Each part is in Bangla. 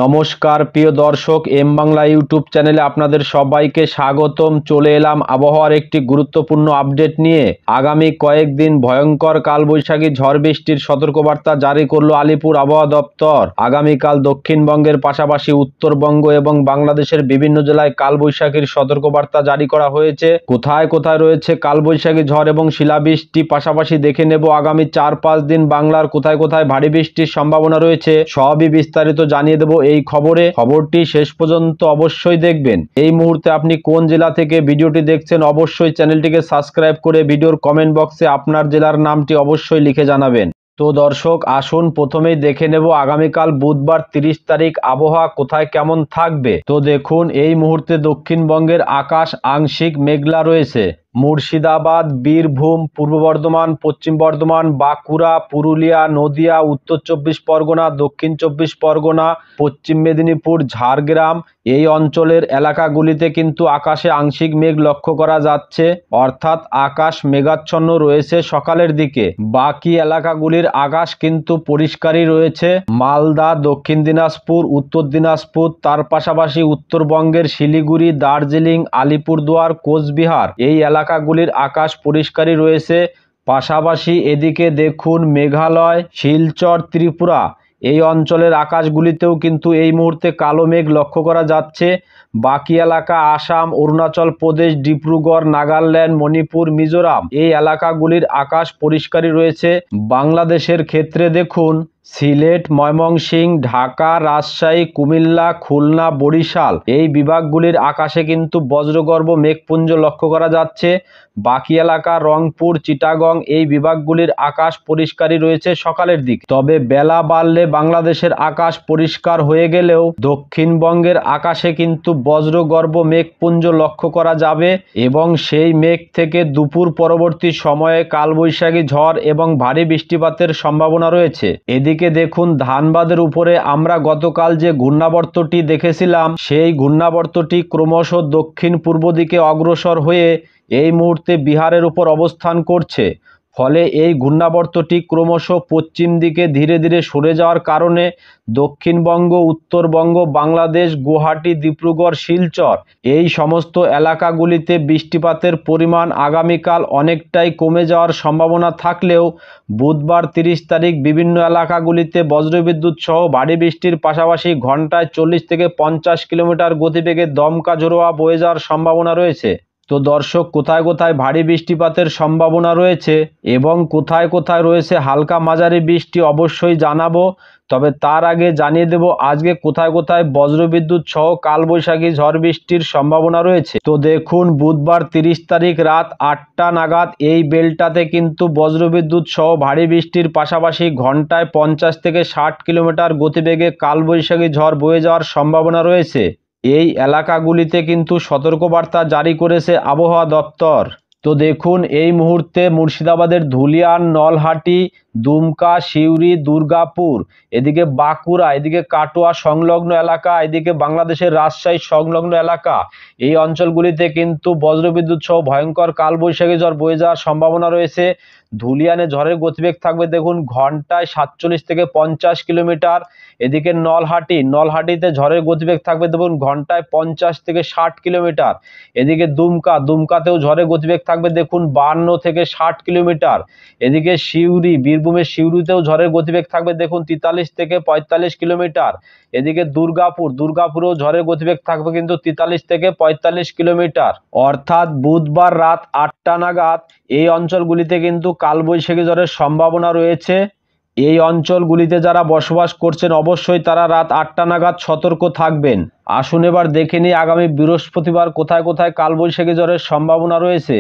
নমস্কার প্রিয় দর্শক, এম বাংলা ইউটিউব চ্যানেলে আপনাদের সবাইকে স্বাগতম। চলে এলাম আবহাওয়ার একটি গুরুত্বপূর্ণ আপডেট নিয়ে। আগামী কয়েকদিন ভয়ঙ্কর কালবৈশাখী ঝড় বৃষ্টির সতর্কবার্তা জারি করলো আলিপুর আবহাওয়া দপ্তর। আগামীকাল দক্ষিণবঙ্গের পাশাপাশি উত্তরবঙ্গ এবং বাংলাদেশের বিভিন্ন জেলায় কালবৈশাখীর সতর্কবার্তা জারি করা হয়েছে। কোথায় কোথায় রয়েছে কালবৈশাখী ঝড় এবং শিলাবৃষ্টি পাশাপাশি দেখে নেব আগামী 4-5 দিন বাংলার কোথায় কোথায় ভারী বৃষ্টির সম্ভাবনা রয়েছে, সবই বিস্তারিত জানিয়ে দেব এই খবরটি শেষ পর্যন্ত অবশ্যই দেখবেন। এই মুহূর্তে আপনি কোন জেলা থেকে ভিডিওটি দেখছেন অবশ্যই চ্যানেলটিকে সাবস্ক্রাইব করে ভিডিওর কমেন্ট বক্সে আপনার জেলার নামটি অবশ্যই লিখে জানাবেন। তো দর্শক, আসুন প্রথমেই দেখে নেব আগামীকাল বুধবার 30 তারিখ আবহাওয়া কোথায় কেমন থাকবে। তো দেখুন, এই মুহূর্তে দক্ষিণবঙ্গের আকাশ আংশিক মেঘলা রয়েছে। মুর্শিদাবাদ, বীরভূম, পূর্ব বর্ধমান, পশ্চিম বর্ধমান, বাঁকুড়া, পুরুলিয়া, নদিয়া, উত্তর 24 পরগনা, দক্ষিণ 24 পরগনা, পশ্চিম মেদিনীপুর, ঝাড়গ্রাম এই অঞ্চলের এলাকাগুলিতে কিন্তু আকাশে আংশিক মেঘ লক্ষ্য করা যাচ্ছে, অর্থাৎ আকাশ মেঘাচ্ছন্ন রয়েছে সকালের দিকে। বাকি এলাকাগুলির আকাশ কিন্তু পরিষ্কারই রয়েছে। মালদা, দক্ষিণ দিনাজপুর, উত্তর দিনাজপুর, তার পাশাপাশি উত্তরবঙ্গের শিলিগুড়ি, দার্জিলিং, আলিপুরদুয়ার, কোচবিহার এই এলাকাগুলির আকাশ পরিষ্কারই রয়েছে। পাশাপাশি এদিকে দেখুন মেঘালয়, শিলচর, ত্রিপুরা এই অঞ্চলের আকাশগুলিতেও কিন্তু এই মুহূর্তে কালো মেঘ লক্ষ্য করা যাচ্ছে। বাকি এলাকা আসাম, অরুণাচল প্রদেশ, ডিব্রুগড়, নাগাল্যান্ড, মণিপুর, মিজোরাম এই এলাকাগুলির আকাশ পরিষ্কারই রয়েছে। বাংলাদেশের ক্ষেত্রে দেখুন সিলেট, ময়মনসিংহ, ঢাকা, রাজশাহী, কুমিল্লা, খুলনা, বরিশাল এই বিভাগগুলির আকাশে কিন্তু বজ্রগর্ভ মেঘপুঞ্জ লক্ষ্য করা যাচ্ছে। বাকি এলাকা রংপুর, চিটাগং এই বিভাগগুলির আকাশ পরিষ্কারই রয়েছে সকালের দিকে। তবে বেলা বাড়লে বাংলাদেশের আকাশ পরিষ্কার হয়ে গেলেও দক্ষিণবঙ্গের আকাশে কিন্তু বজ্রগর্ভ মেঘপুঞ্জ লক্ষ্য করা যাবে এবং সেই মেঘ থেকে দুপুর পরবর্তী সময়ে কালবৈশাখী ঝড় এবং ভারী বৃষ্টিপাতের সম্ভাবনা রয়েছে। এদিকে দেখুন ধানবাদের উপরে আমরা গতকাল যে ঘূর্ণাবর্তটি দেখেছিলাম, সেই ঘূর্ণাবর্তটি ক্রমশ দক্ষিণ পূর্ব দিকে অগ্রসর হয়ে এই মুহূর্তে বিহারের উপর অবস্থান করছে। ফলে এই ঘূর্ণাবর্তটি ক্রমশ পশ্চিম দিকে ধীরে ধীরে সরে যাওয়ার কারণে দক্ষিণবঙ্গ, উত্তরবঙ্গ, বাংলাদেশ, গুয়াহাটি, ডিব্রুগড়, শিলচর এই সমস্ত এলাকাগুলিতে বৃষ্টিপাতের পরিমাণ আগামীকাল অনেকটাই কমে যাওয়ার সম্ভাবনা থাকলেও বুধবার 30 তারিখ বিভিন্ন এলাকাগুলিতে বজ্রবিদ্যুৎ সহ ভারী বৃষ্টির পাশাপাশি ঘন্টায় 40 থেকে 50 কিলোমিটার গতিবেগে দমকা ঝোড়ো বয়ে যাওয়ার সম্ভাবনা রয়েছে। তো দর্শক, কোথায় কোথায় ভারী বৃষ্টিপাতের সম্ভাবনা রয়েছে এবং কোথায় কোথায় রয়েছে হালকা মাঝারি বৃষ্টি অবশ্যই জানাবো। তবে তার আগে জানিয়ে দেব আজকে কোথায় কোথায় বজ্রবিদ্যুৎ সহ কালবৈশাখী ঝড় বৃষ্টির সম্ভাবনা রয়েছে। তো দেখুন বুধবার 30 তারিখ রাত 8টা নাগাদ এই বেলটাতে কিন্তু বজ্রবিদ্যুৎ সহ ভারী বৃষ্টির পাশাপাশি ঘন্টায় 50 থেকে 60 কিলোমিটার গতিবেগে কালবৈশাখী ঝড় বয়ে যাওয়ার সম্ভাবনা রয়েছে। এই এলাকাগুলিতে কিন্তু সতর্কবার্তা জারি করেছে আবহাওয়া দপ্তর। তো দেখুন এই মুহূর্তে মুর্শিদাবাদের ধুলিয়ান, নলহাটি, দুমকা, সিউড়ি, দুর্গাপুর, এদিকে বাঁকুড়া, এদিকে কাটোয়া সংলগ্ন এলাকা, এদিকে বাংলাদেশের রাজশাহী সংলগ্ন এলাকা এই অঞ্চলগুলিতে কিন্তু বজ্রবিদ্যুৎ সহ ভয়ঙ্কর কালবৈশাখী ঝড় বয়ে যাওয়ার সম্ভাবনা রয়েছে। ধুলিয়ানে ঝড়ের গতিবেগ থাকবে দেখুন ঘন্টায় 47 থেকে 50 কিলোমিটার। এদিকে নলহাটিতে ঝড়ের গতিবেগ থাকবে দেখুন ঘন্টায় 50 থেকে 60 কিলোমিটার। এদিকে দুমকাতেও ঝড়ের গতিবেগ থাকবে দেখুন 52 থেকে 60 কিলোমিটার। এদিকে বীরভূমের সিউড়িতেও ঝড়ের গতিবেগ থাকবে দেখুন 43 থেকে 45 কিলোমিটার। এদিকে দুর্গাপুরেও ঝড়ের গতিবেগ থাকবে কিন্তু 43 থেকে 45 কিলোমিটার। অর্থাৎ বুধবার রাত 8টা নাগাদ এই অঞ্চলগুলিতে কিন্তু কালবৈশাখী ঝড়ের সম্ভাবনা রয়েছে। এই অঞ্চলগুলিতে যারা বসবাস করছেন অবশ্যই তারা রাত 8টা নাগাদ সতর্ক থাকবেন। আসুন এবার দেখে নিই আগামী বৃহস্পতিবার কোথায় কোথায় কালবৈশাখী ঝড়ের সম্ভাবনা রয়েছে।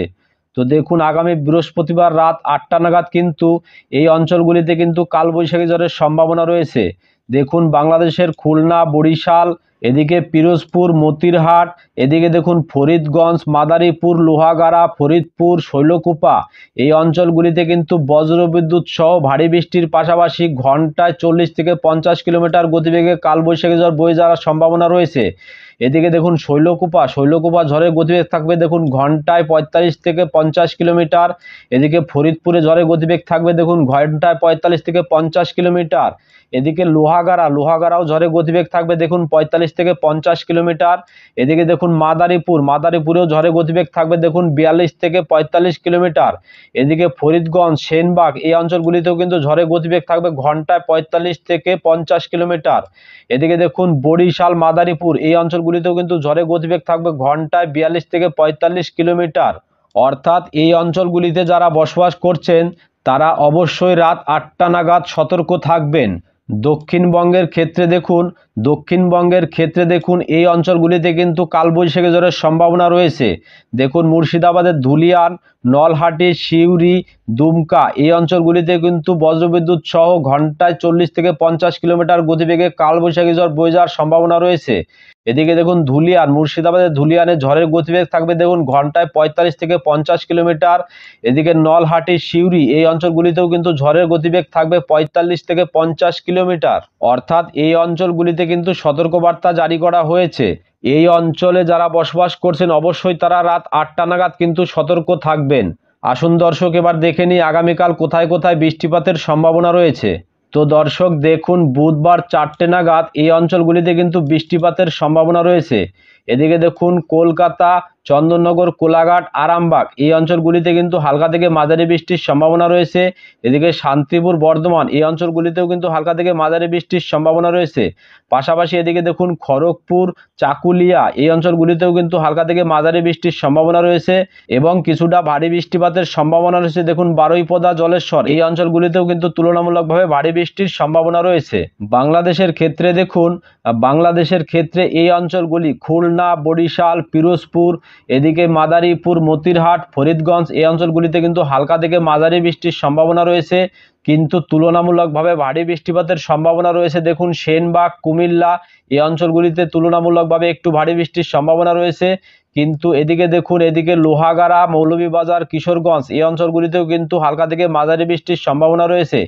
তো দেখুন আগামী বৃহস্পতিবার রাত 8টা নাগাদ কিন্তু এই অঞ্চলগুলিতে কিন্তু কালবৈশাখী ঝড়ের সম্ভাবনা রয়েছে। দেখুন বাংলাদেশের খুলনা, বরিশাল, এদিকে পিরোজপুর, মতিরহাট, এদিকে দেখুন ফরিদগঞ্জ, মাদারীপুর, লোহাগাড়া, ফরিদপুর, শৈলকুপা এই অঞ্চলগুলিতে কিন্তু বজ্রবিদ্যুৎ সহ ভারী বৃষ্টির পাশাপাশি ঘন্টায় 40 থেকে 50 কিলোমিটার গতিবেগে কালবৈশাখী ঝড় বয়ে যাওয়ার সম্ভাবনা রয়েছে। এদিকে দেখুন শৈলকুপা ঝড়ের গতিবেগ থাকবে দেখুন ঘন্টায় 45 থেকে 50 কিলোমিটার। এদিকে ফরিদপুরে ঝড়ের গতিবেগ থাকবে দেখুন ঘন্টায় 45 থেকে 50 কিলোমিটার। এদিকে লোহাগাড়াও ঝড়ের গতিবেগ থাকবে দেখুন 45 থেকে 50 কিলোমিটার। এদিকে দেখুন মাদারীপুরেও ঝড়ের গতিবেগ থাকবে দেখুন 42 থেকে 45 কিলোমিটার। এদিকে ফরিদগঞ্জ, সেনবাগ এই অঞ্চলগুলিতেও কিন্তু ঝড়ের গতিবেগ থাকবে ঘন্টায় 45 থেকে 50 কিলোমিটার। এদিকে দেখুন বরিশাল, মাদারীপুর এই অঞ্চলগুলিতেও কিন্তু ঝড়ের গতিবেগ থাকবে ঘন্টায় 42 থেকে 45 কিলোমিটার। অর্থাৎ এই অঞ্চলগুলিতে যারা বসবাস করছেন তারা অবশ্যই রাত 8টা নাগাদ সতর্ক থাকবেন। দক্ষিণবঙ্গের ক্ষেত্রে দেখুন এই অঞ্চলগুলিতে কিন্তু কালবৈশাখী ঝড়ের সম্ভাবনা রয়েছে। দেখুন মুর্শিদাবাদের ধুলিয়ান, নলহাটি, সিউড়ি, দুমকা এই অঞ্চলগুলিতে কিন্তু বজ্রবিদ্যুৎ সহ ঘন্টায় 40 থেকে 50 কিলোমিটার গতিবেগে কালবৈশাখী ঝড় বয়ে যাওয়ার সম্ভাবনা রয়েছে। এদিকে দেখুন মুর্শিদাবাদের ধুলিয়ানে ঝড়ের গতিবেগ থাকবে দেখুন ঘন্টায় 45 থেকে 50 কিলোমিটার। এদিকে নলহাটি, সিউড়ি এই অঞ্চলগুলিতেও কিন্তু ঝড়ের গতিবেগ থাকবে 45 থেকে 50 কিলোমিটার। অর্থাৎ এই অঞ্চলগুলিতে কিন্তু সতর্কবার্তা জারি করা হয়েছে। এই অঞ্চলে যারা বসবাস করছেন অবশ্যই তারা রাত 8টা নাগাদ কিন্তু সতর্ক থাকবেন। আসুন দর্শক, এবার দেখে নিই আগামীকাল কোথায় কোথায় বৃষ্টিপাতের সম্ভাবনা রয়েছে। তো দর্শক দেখুন, বুধবার 4টে নাগাদ এই অঞ্চলগুলিতে কিন্তু বৃষ্টিপাতের সম্ভাবনা রয়েছে। এদিকে দেখুন কলকাতা, চন্দননগর, কোলাঘাট, আরামবাগ এই অঞ্চলগুলিতে কিন্তু হালকা থেকে মাঝারি বৃষ্টির সম্ভাবনা রয়েছে। এদিকে শান্তিপুর, বর্ধমান এই অঞ্চলগুলিতেও কিন্তু হালকা থেকে মাঝারি বৃষ্টির সম্ভাবনা রয়েছে। পাশাপাশি এদিকে দেখুন খড়গপুর, চাকুলিয়া এই অঞ্চলগুলিতেও কিন্তু হালকা থেকে মাঝারি বৃষ্টির সম্ভাবনা রয়েছে এবং কিছুটা ভারী বৃষ্টিপাতের সম্ভাবনা রয়েছে। দেখুন বারুইপদা, জলেশ্বর এই অঞ্চলগুলিতেও কিন্তু তুলনামূলকভাবে ভারী বৃষ্টির সম্ভাবনা রয়েছে। বাংলাদেশের ক্ষেত্রে এই অঞ্চলগুলি খুলনা, বরিশাল, পিরোজপুর, এদিকে মাদারীপুর, মতিরহাট, ফরিদগঞ্জ এই অঞ্চলগুলিতে কিন্তু হালকা থেকে মাঝারি বৃষ্টির সম্ভাবনা রয়েছে, কিন্তু তুলনামূলকভাবে ভারী বৃষ্টিপাতের সম্ভাবনা রয়েছে। দেখুন সেনবাগ, কুমিল্লা এই অঞ্চলগুলিতে তুলনামূলকভাবে একটু ভারী বৃষ্টির সম্ভাবনা রয়েছে, কিন্তু এদিকে লোহাগাড়া, মৌলভীবাজার, কিশোরগঞ্জ এই অঞ্চলগুলিতেও কিন্তু হালকা থেকে মাঝারি বৃষ্টির সম্ভাবনা রয়েছে।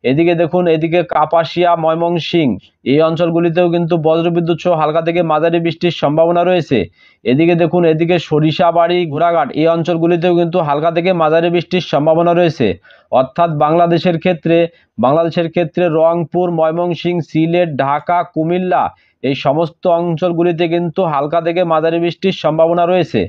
এদিকে কাপাসিয়া, ময়মনসিংহ এই অঞ্চলগুলিতেও কিন্তু বজ্রবিদ্যুৎ সহ হালকা থেকে মাঝারি বৃষ্টির সম্ভাবনা রয়েছে। এদিকে সরিষাবাড়ি, ঘোড়াঘাট এই অঞ্চলগুলিতেও কিন্তু হালকা থেকে মাঝারি বৃষ্টির সম্ভাবনা রয়েছে। অর্থাৎ বাংলাদেশের ক্ষেত্রে রংপুর, ময়মনসিংহ, সিলেট, ঢাকা, কুমিল্লা এই সমস্ত অঞ্চলগুলিতে কিন্তু হালকা থেকে মাঝারি বৃষ্টির সম্ভাবনা রয়েছে।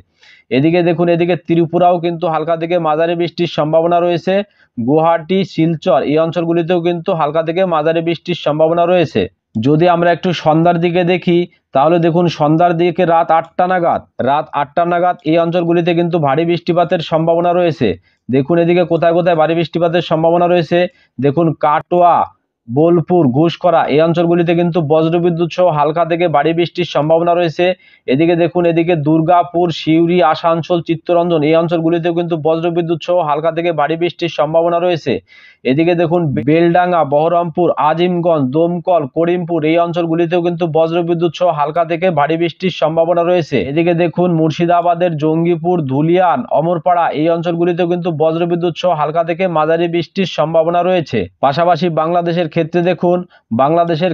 এদিকে ত্রিপুরাও কিন্তু হালকা থেকে মাঝারি বৃষ্টির সম্ভাবনা রয়েছে। গুয়াহাটি, শিলচর এই অঞ্চলগুলিতেও কিন্তু হালকা থেকে মাঝারি বৃষ্টির সম্ভাবনা রয়েছে। যদি আমরা একটু সন্ধ্যার দিকে দেখি, তাহলে দেখুন সন্ধ্যার দিকে রাত 8টা নাগাদ এই অঞ্চলগুলিতে কিন্তু ভারী বৃষ্টিপাতের সম্ভাবনা রয়েছে। দেখুন এদিকে কোথায় কোথায় ভারী বৃষ্টিপাতের সম্ভাবনা রয়েছে। দেখুন কাটোয়া, বোলপুর, ঘুষকরা এই অঞ্চলগুলিতে কিন্তু বজ্রবিদ্যুৎ সহ হালকা থেকে ভারী বৃষ্টির সম্ভাবনা রয়েছে। এদিকে দুর্গাপুর, সিউড়ি, আসানসোল, চিত্তরঞ্জন এই অঞ্চলগুলিতেও কিন্তু বজ্রবিদ্যুৎ সহ হালকা থেকে ভারী বৃষ্টির সম্ভাবনা রয়েছে। এদিকে দেখুন বেলডাঙ্গা, বহরমপুর, আজিমগঞ্জ, দমকল, করিমপুর এই অঞ্চলগুলিতেও কিন্তু বজ্রবিদ্যুৎ সহ হালকা থেকে ভারী বৃষ্টির সম্ভাবনা রয়েছে। এদিকে দেখুন মুর্শিদাবাদের জঙ্গিপুর, ধুলিয়ান, অমরপাড়া এই অঞ্চলগুলিতেও কিন্তু বজ্রবিদ্যুৎ সহ হালকা থেকে মাঝারি বৃষ্টির সম্ভাবনা রয়েছে। পাশাপাশি বাংলাদেশের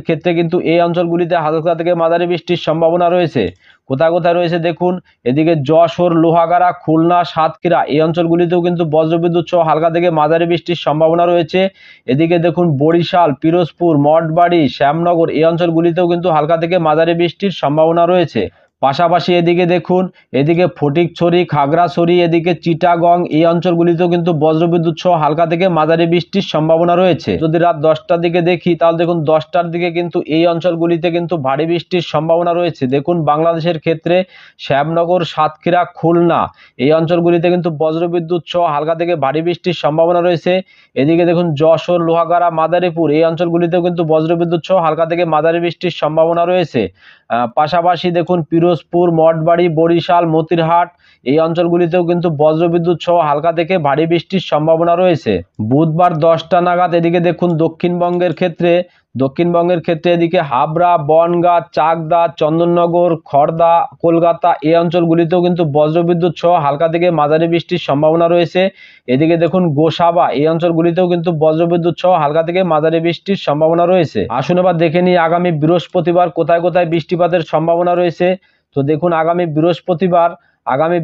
ক্ষেত্রে কিন্তু এই অঞ্চলগুলিতে হালকা থেকে মাঝারি বৃষ্টির সম্ভাবনা রয়েছে। কোথায় কোথায় রয়েছে দেখুন, এদিকে যশোর, লোহাগাড়া, খুলনা, সাতক্ষীরা এই অঞ্চলগুলিতেও কিন্তু বজ্রবিদ্যুৎ সহ হালকা থেকে মাঝারি বৃষ্টির সম্ভাবনা রয়েছে। এদিকে দেখুন বরিশাল, পিরোজপুর, মঠবাড়ি, শ্যামনগর এই অঞ্চলগুলিতেও কিন্তু হালকা থেকে মাঝারি বৃষ্টির সম্ভাবনা রয়েছে। পাশাপাশি এদিকে ফটিকছড়ি, খাগড়াছড়ি, এদিকে চিটাগং এই অঞ্চলগুলিতেও কিন্তু বজ্রবিদ্যুৎ সহ হালকা থেকে মাঝারি বৃষ্টির সম্ভাবনা রয়েছে। যদি রাত 10টার দিকে দেখি, তাহলে দেখুন 10টার দিকে কিন্তু এই অঞ্চলগুলিতে কিন্তু ভারী বৃষ্টির সম্ভাবনা রয়েছে। দেখুন বাংলাদেশের ক্ষেত্রে শ্যামনগর, সাতক্ষীরা, খুলনা এই অঞ্চলগুলিতে কিন্তু বজ্রবিদ্যুৎ সহ হালকা থেকে ভারী বৃষ্টির সম্ভাবনা রয়েছে। এদিকে দেখুন যশোর, লোহাগাড়া, মাদারীপুর এই অঞ্চলগুলিতেও কিন্তু বজ্রবিদ্যুৎ সহ হালকা থেকে মাঝারি বৃষ্টির সম্ভাবনা রয়েছে। পাশাপাশি দেখুন পিরোজপুর, মঠবাড়ি, বরিশাল, মতিরহাট এই অঞ্চলগুলিতেও কিন্তু বজ্রবিদ্যুৎ সহ হালকা থেকে ভারী বৃষ্টির সম্ভাবনা রয়েছে। বুধবার 10টা নাগাদ এদিকে দেখুন দক্ষিণবঙ্গের ক্ষেত্রে এদিকে হাবড়া, বনগাঁ, চাকদা, চন্দননগর, খড়দা, কলকাতা এই অঞ্চলগুলিতেও কিন্তু বজ্রবিদ্যুৎ সহ হালকা থেকে মাঝারি বৃষ্টির সম্ভাবনা রয়েছে। এদিকে দেখুন গোসাবা এই অঞ্চলগুলিতেও কিন্তু বজ্রবিদ্যুৎ সহ হালকা থেকে মাঝারি বৃষ্টির সম্ভাবনা রয়েছে। আসুন এবার দেখে নিই আগামী বৃহস্পতিবার কোথায় কোথায় বৃষ্টিপাতের সম্ভাবনা রয়েছে। তো দেখুন আগামী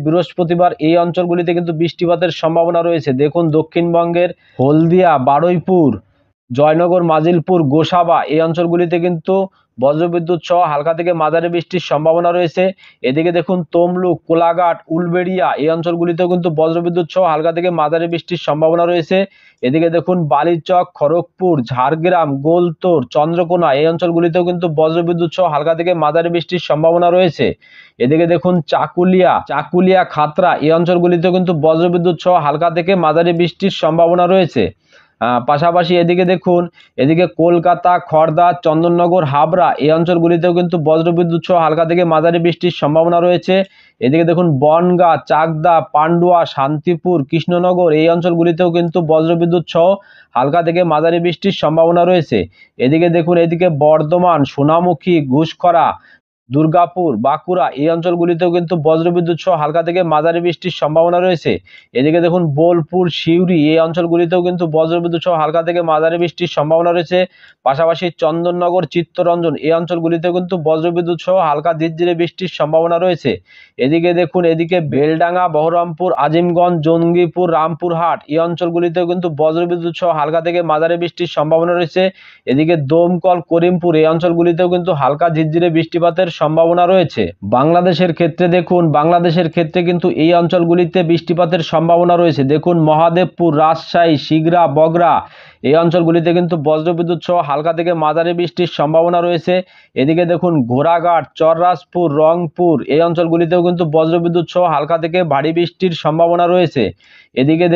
বৃহস্পতিবার এই অঞ্চলগুলিতে কিন্তু বৃষ্টিপাতের সম্ভাবনা রয়েছে। দেখুন দক্ষিণবঙ্গের হলদিয়া, বারুইপুর, জয়নগর, মাজিলপুর, গোসাবা এই অঞ্চলগুলিতে কিন্তু বজ্রবিদ্যুৎ সহ হালকা থেকে মাঝারি বৃষ্টির সম্ভাবনা রয়েছে। এদিকে দেখুন তমলুক, কোলাঘাট, উলবেড়িয়া এই অঞ্চলগুলিতেও কিন্তু বজ্রবিদ্যুৎ সহ হালকা থেকে মাঝারি বৃষ্টির সম্ভাবনা রয়েছে। এদিকে দেখুন বালিচক, খড়গপুর, ঝাড়গ্রাম, গোলতোর, চন্দ্রকোনা এই অঞ্চলগুলিতেও কিন্তু বজ্রবিদ্যুৎ সহ হালকা থেকে মাঝারি বৃষ্টির সম্ভাবনা রয়েছে। এদিকে দেখুন চাকুলিয়া, খাতড়া এই অঞ্চলগুলিতেও কিন্তু বজ্রবিদ্যুৎ সহ হালকা থেকে মাঝারি বৃষ্টির সম্ভাবনা রয়েছে। পাশাপাশি এদিকে কলকাতা, খড়দা, চন্দননগর, হাবড়া এই অঞ্চলগুলিতেও কিন্তু বজ্রবিদ্যুৎ সহ হালকা থেকে মাঝারি বৃষ্টির সম্ভাবনা রয়েছে। এদিকে দেখুন বনগাঁ, চাকদা, পান্ডুয়া, শান্তিপুর, কৃষ্ণনগর এই অঞ্চলগুলিতেও কিন্তু বজ্রবিদ্যুৎ সহ হালকা থেকে মাঝারি বৃষ্টির সম্ভাবনা রয়েছে। এদিকে বর্ধমান, সোনামুখী, ঘুষখরা, দুর্গাপুর, বাঁকুড়া এই অঞ্চলগুলিতেও কিন্তু বজ্রবিদ্যুৎ সহ হালকা থেকে মাঝারি বৃষ্টির সম্ভাবনা রয়েছে। এদিকে দেখুন বোলপুর, সিউড়ি এই অঞ্চলগুলিতেও কিন্তু বজ্রবিদ্যুৎ সহ হালকা থেকে মাঝারি বৃষ্টির সম্ভাবনা রয়েছে। পাশাপাশি চন্দননগর, চিত্তরঞ্জন এই অঞ্চলগুলিতেও কিন্তু বজ্রবিদ্যুৎ সহ হালকা ঝিরঝিরে বৃষ্টির সম্ভাবনা রয়েছে। এদিকে বেলডাঙ্গা, বহরমপুর, আজিমগঞ্জ, জঙ্গিপুর, রামপুরহাট এই অঞ্চলগুলিতেও কিন্তু বজ্রবিদ্যুৎ সহ হালকা থেকে মাঝারি বৃষ্টির সম্ভাবনা রয়েছে। এদিকে দমকল, করিমপুর এই অঞ্চলগুলিতেও কিন্তু হালকা ঝিরঝিরে বৃষ্টিপাতের সম্ভাবনা রয়েছে। বাংলাদেশের ক্ষেত্রে কিন্তু এই অঞ্চলগুলিতে বৃষ্টিপাতের সম্ভাবনা রয়েছে। দেখুন মহাদেবপুর, রাজশাহী, শিগরা, বগরা এই অঞ্চলগুলিতে কিন্তু বজ্রবিদ্যুৎ সহ হালকা থেকে মাঝারি বৃষ্টির সম্ভাবনা রয়েছে। এদিকে দেখুন ঘোড়াঘাট, চররাজপুর, রংপুর এই অঞ্চলগুলিতেও কিন্তু বজ্রবিদ্যুৎ সহ হালকা থেকে ভারী বৃষ্টির সম্ভাবনা রয়েছে। এদিকে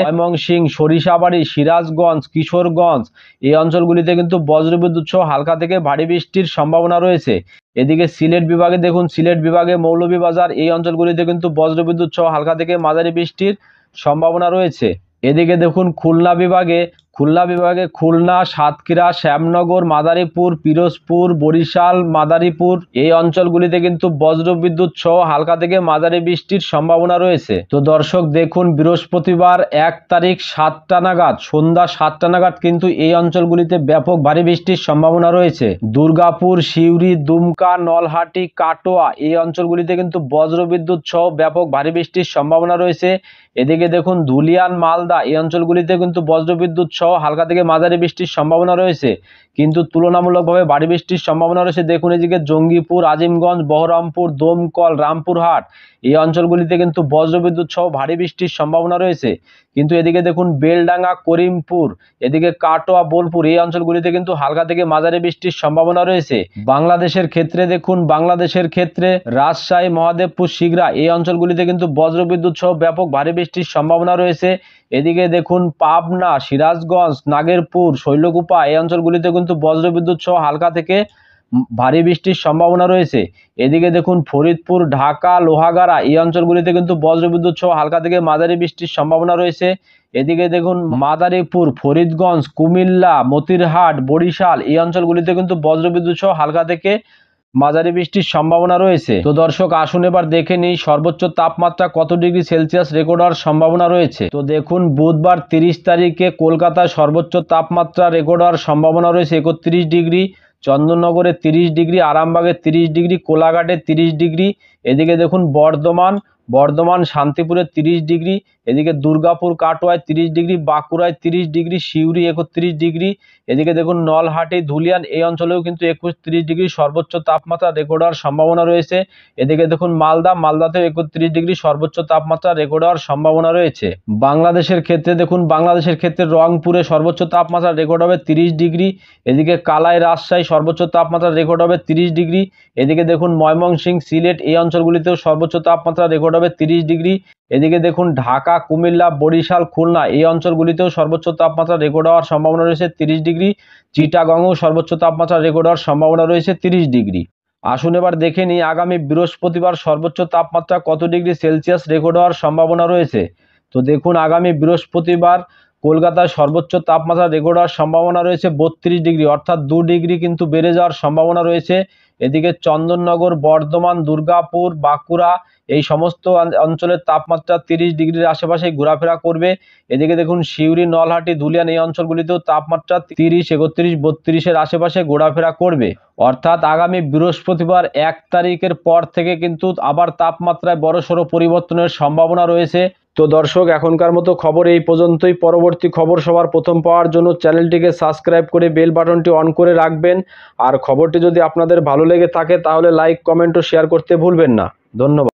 ময়মনসিংহ, সরিষাবাড়ি, সিরাজগঞ্জ, কিশোরগঞ্জ এই অঞ্চলগুলিতে কিন্তু বজ্রবিদ্যুৎ সহ হালকা থেকে ভারী বৃষ্টির সম্ভাবনা রয়েছে। এদিকে সিলেট বিভাগে মৌলভীবাজার এই অঞ্চলগুলিতে কিন্তু বজ্রবিদ্যুৎ সহ হালকা থেকে মাঝারি বৃষ্টির সম্ভাবনা রয়েছে। এদিকে দেখুন খুলনা বিভাগে খুলনা, সাতক্ষীরা, শ্যামনগর, মাদারীপুর, পিরোজপুর, বরিশাল, মাদারীপুর এই অঞ্চলগুলিতে কিন্তু বজ্রবিদ্যুৎ সহ হালকা থেকে মাঝারি বৃষ্টির সম্ভাবনা রয়েছে। তো দর্শক দেখুন বৃহস্পতিবার 1 তারিখ সন্ধ্যা 7টা নাগাদ কিন্তু এই অঞ্চলগুলিতে ব্যাপক ভারী বৃষ্টির সম্ভাবনা রয়েছে। দুর্গাপুর, সিউড়ি, দুমকা, নলহাটি, কাটোয়া এই অঞ্চলগুলিতে কিন্তু বজ্রবিদ্যুৎ সহ ব্যাপক ভারী বৃষ্টির সম্ভাবনা রয়েছে। এদিকে দেখুন ধুলিয়ান, মালদা এই অঞ্চলগুলিতে কিন্তু বজ্রবিদ্যুৎ সহ হালকা থেকে মাঝারি বৃষ্টির সম্ভাবনা রয়েছে, কিন্তু তুলনামূলকভাবে ভারী বৃষ্টির সম্ভাবনা রয়েছে। দেখুন এদিকে জঙ্গিপুর, আজিমগঞ্জ, বহরমপুর, দমকল, রামপুরহাট এই অঞ্চলগুলিতে কিন্তু বজ্রবিদ্যুৎ সহ ভারী বৃষ্টির সম্ভাবনা রয়েছে। কিন্তু এদিকে দেখুন বেলডাঙ্গা, করিমপুর, এদিকে কাটোয়া, বোলপুর এই অঞ্চলগুলিতে কিন্তু হালকা থেকে মাঝারি বৃষ্টির সম্ভাবনা রয়েছে। বাংলাদেশের ক্ষেত্রে রাজশাহী, মহাদেবপুর, শিগরা এই অঞ্চলগুলিতে কিন্তু বজ্রবিদ্যুৎ সহ ব্যাপক ভারী বৃষ্টির সম্ভাবনা রয়েছে। এদিকে দেখুন পাবনা, সিরাজগঞ্জ, নাগেরপুর, শৈলকুপা এই অঞ্চলগুলিতে কিন্তু বজ্রবিদ্যুৎ সহ হালকা থেকে ভারী বৃষ্টির সম্ভাবনা রয়েছে। এদিকে দেখুন ফরিদপুর, ঢাকা, লোহাগাড়া এই অঞ্চলগুলিতে কিন্তু বজ্রবিদ্যুৎ সহ হালকা থেকে মাঝারি বৃষ্টির সম্ভাবনা রয়েছে। এদিকে দেখুন মাদারীপুর, ফরিদগঞ্জ, কুমিল্লা, মতিরহাট, বরিশাল এই অঞ্চলগুলিতে কিন্তু বজ্রবিদ্যুৎ সহ হালকা থেকে মাঝারি বৃষ্টির সম্ভাবনা রয়েছে। তো দর্শক আসুন এবার দেখে নিই সর্বোচ্চ তাপমাত্রা কত ডিগ্রি সেলসিয়াস রেকর্ড হওয়ার সম্ভাবনা রয়েছে। তো দেখুন বুধবার 30 তারিখে কলকাতায় সর্বোচ্চ তাপমাত্রা রেকর্ড হওয়ার সম্ভাবনা রয়েছে 31 ডিগ্রি, চন্দননগরে 30 ডিগ্রি, আরামবাগে 30 ডিগ্রি, কোলাঘাটে 30 ডিগ্রি। এদিকে দেখুন বর্ধমান, শান্তিপুরে 30 ডিগ্রি, এদিকে দুর্গাপুর, কাটোয়ায় 30 ডিগ্রি, বাঁকুড়ায় 30 ডিগ্রি, সিউড়ি 31 ডিগ্রি, এদিকে দেখুন নলহাটি, ধুলিয়ান এই অঞ্চলেও কিন্তু 31 ডিগ্রি সর্বোচ্চ তাপমাত্রা রেকর্ড হওয়ার সম্ভাবনা রয়েছে। এদিকে দেখুন মালদাতেও 31 ডিগ্রি সর্বোচ্চ তাপমাত্রা রেকর্ড হওয়ার সম্ভাবনা রয়েছে। বাংলাদেশের ক্ষেত্রে রংপুরে সর্বোচ্চ তাপমাত্রা রেকর্ড হবে 30 ডিগ্রি, এদিকে কালাই, রাজশাহী সর্বোচ্চ তাপমাত্রা রেকর্ড হবে 30 ডিগ্রি, এদিকে দেখুন ময়মনসিংহ, সিলেট এই অঞ্চলগুলিতেও সর্বোচ্চ তাপমাত্রা রেকর্ড হবে 30 ডিগ্রি, এদিকে দেখুন ঢাকা, কুমিল্লা, বরিশাল, খুলনা এই অঞ্চলগুলিতেও সর্বোচ্চ তাপমাত্রা রেকর্ড হওয়ার সম্ভাবনা রয়েছে 30 ডিগ্রি, চিটাগংও সর্বোচ্চ তাপমাত্রা রেকর্ড হওয়ার সম্ভাবনা রয়েছে 30 ডিগ্রি। আসুন এবার দেখে নিই আগামী বৃহস্পতিবার সর্বোচ্চ তাপমাত্রা কত ডিগ্রি সেলসিয়াস রেকর্ড হওয়ার সম্ভাবনা রয়েছে। তো দেখুন আগামী বৃহস্পতিবার কলকাতায় সর্বোচ্চ তাপমাত্রা রেকর্ড হওয়ার সম্ভাবনা রয়েছে 32 ডিগ্রি, অর্থাৎ 2 ডিগ্রি কিন্তু বেড়ে যাওয়ার সম্ভাবনা রয়েছে। এদিকে চন্দননগর, বর্ধমান, দুর্গাপুর, বাঁকুড়া এই সমস্ত অঞ্চলের তাপমাত্রা 30 ডিগ্রির আশেপাশে ঘোরাফেরা করবে। এদিকে দেখুন সিউড়ি, নলহাটি, ধুলিয়ান এই অঞ্চলগুলিতেও তাপমাত্রা 30, 31, 32-এর আশেপাশে ঘোরাফেরা করবে। অর্থাৎ আগামী বৃহস্পতিবার 1 তারিখের পর থেকে কিন্তু আবার তাপমাত্রায় বড়সড় পরিবর্তনের সম্ভাবনা রয়েছে। তো দর্শক, এখনকার মতো খবর এই পর্যন্তই। পরবর্তী খবর সবার প্রথম পাওয়ার জন্য চ্যানেলটিকে সাবস্ক্রাইব করে বেল বাটনটি অন করে রাখবেন। আর খবরটি যদি আপনাদের ভালো লেগে থাকে তাহলে লাইক, কমেন্ট ও শেয়ার করতে ভুলবেন না। ধন্যবাদ।